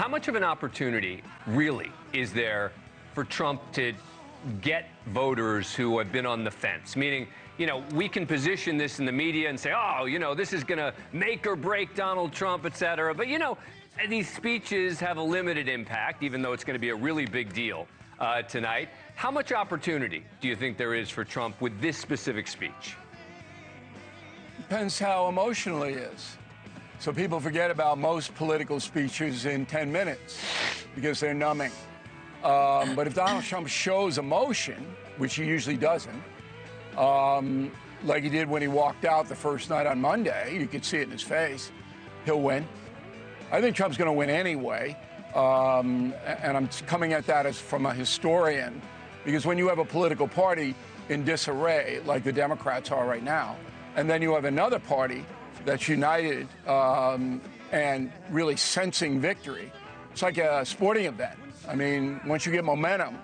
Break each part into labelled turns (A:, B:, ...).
A: how much of an opportunity really is there for Trump to get voters who have been on the fence? Meaning, we can position this in the media and say, oh, this is going to make or break Donald Trump, et cetera. But, these speeches have a limited impact, even though it's going to be a really big deal tonight. How much opportunity do you think there is for Trump with this specific speech?
B: Depends how emotional he is. So people forget about most political speeches in 10 minutes because they're numbing. But if Donald Trump shows emotion, which he usually doesn't, like he did when he walked out the first night on Monday, you could see it in his face, he'll win. I think Trump's going to win anyway. And I'm coming at that as from a historian, because when you have a political party in disarray, like the Democrats are right now, and then you have another party that's united and really sensing victory, it's like a sporting event. I mean, once you get momentum,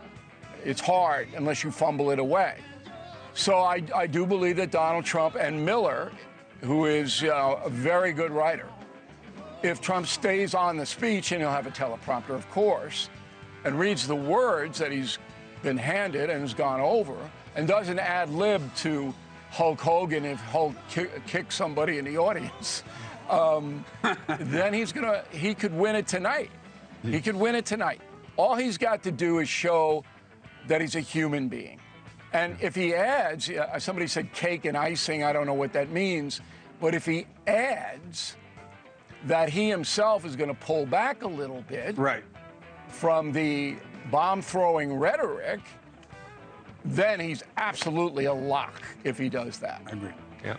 B: it's hard unless you fumble it away. So I do believe that Donald Trump and Miller, who is a very good writer, if Trump stays on the speech, and he'll have a teleprompter, of course, and reads the words that he's been handed and has gone over, and doesn't ad lib to Hulk Hogan if Hulk kicks somebody in the audience, then he could win it tonight. He could win it tonight. All he's got to do is show that he's a human being. And if he adds, somebody said cake and icing, I don't know what that means, but if he adds that he himself is going to pull back a little bit from the bomb-throwing rhetoric, then he's absolutely a lock if he does that.
C: I agree.
A: Yeah.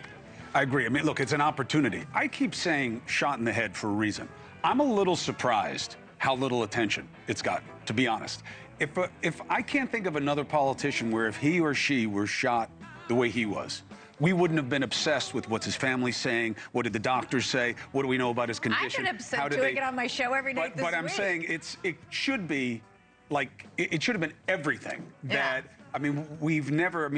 C: I agree. I mean, look, it's an opportunity. I keep saying shot in the head for a reason. I'm a little surprised how little attention it's gotten, to be honest. If I can't think of another politician where if he or she were shot the way he was, we wouldn't have been obsessed with what's his family saying, what did the doctors say, what do we know about his condition.
D: I've been obsessed doing it on my show every night this week.
C: But I'm saying it should be like, it should have been everything that, I mean, we've never,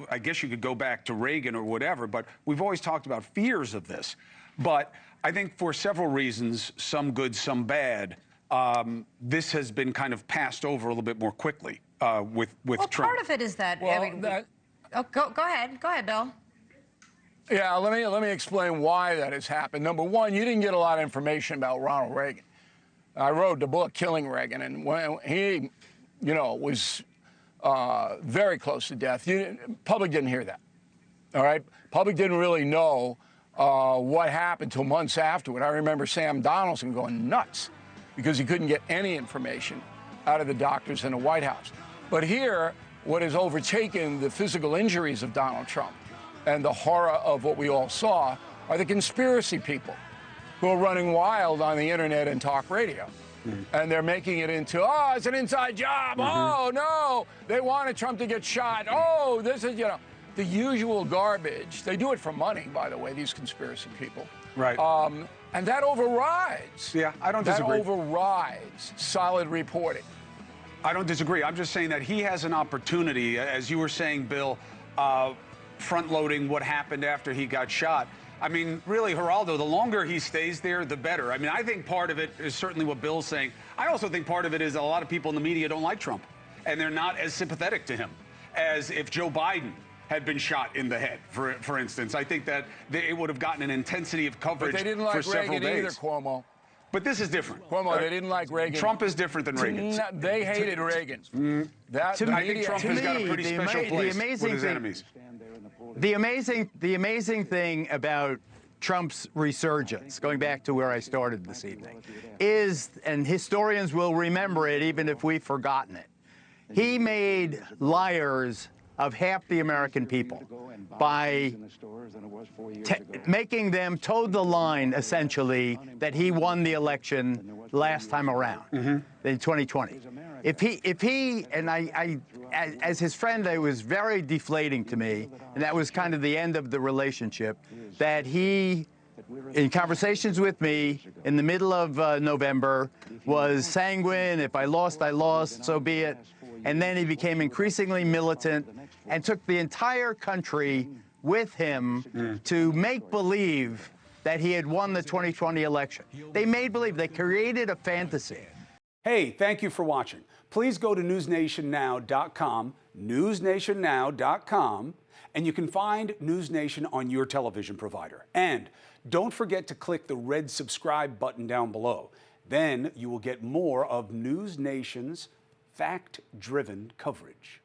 C: I guess you could go back to Reagan or whatever, but we've always talked about fears of this. But I think for several reasons, some good, some bad, this has been kind of passed over a little bit more quickly with Trump.
D: Part of it is that. Go ahead, Bill.
B: Yeah, let me explain why that has happened. Number one, you didn't get a lot of information about Ronald Reagan. I wrote the book Killing Reagan, and when he, was very close to death, public didn't hear that. All right, public didn't really know what happened till months afterward. I remember Sam Donaldson going nuts because he couldn't get any information out of the doctors in the White House. But here, what has overtaken the physical injuries of Donald Trump and the horror of what we all saw are the conspiracy people who are running wild on the internet and talk radio. And they're making it into, oh, it's an inside job. Oh, no, they wanted Trump to get shot. Oh, this is, the usual garbage. They do it for money, by the way, these conspiracy people.
C: Right.
B: And that overrides.
C: Yeah, I don't disagree.
B: That overrides solid reporting.
C: I don't disagree. I'm just saying that he has an opportunity, as you were saying, Bill, front-loading what happened after he got shot. I mean, really, Geraldo, the longer he stays there, the better. I mean, I think part of it is certainly what Bill's saying. I also think part of it is a lot of people in the media don't like Trump, and they're not as sympathetic to him as if Joe Biden had been shot in the head, for instance. I think that it would have gotten an intensity of coverage for several days.
B: But they didn't like Reagan either, Cuomo.
C: But this is different.
B: Cuomo, they didn't like Reagan.
C: Trump is different than Reagan.
B: They hated Reagan.
C: I think Trump has got a pretty special place with his enemies.
E: The amazing thing about Trump's resurgence, going back to where I started this evening, is, and historians will remember it even if we've forgotten it, he made liars of half the American people by making them toe the line, essentially, that he won the election last time around in 2020. If he, and I, as his friend, it was very deflating to me, and that was kind of the end of the relationship, that he, in conversations with me in the middle of November, was sanguine. If I lost, so be it. And then he became increasingly militant and took the entire country with him to make believe that he had won the 2020 election. They made believe. They created a fantasy.
C: Hey, thank you for watching. Please go to newsnationnow.com, newsnationnow.com, and you can find News Nation on your television provider. And don't forget to click the red subscribe button down below. Then you will get more of News Nation's fact-driven coverage.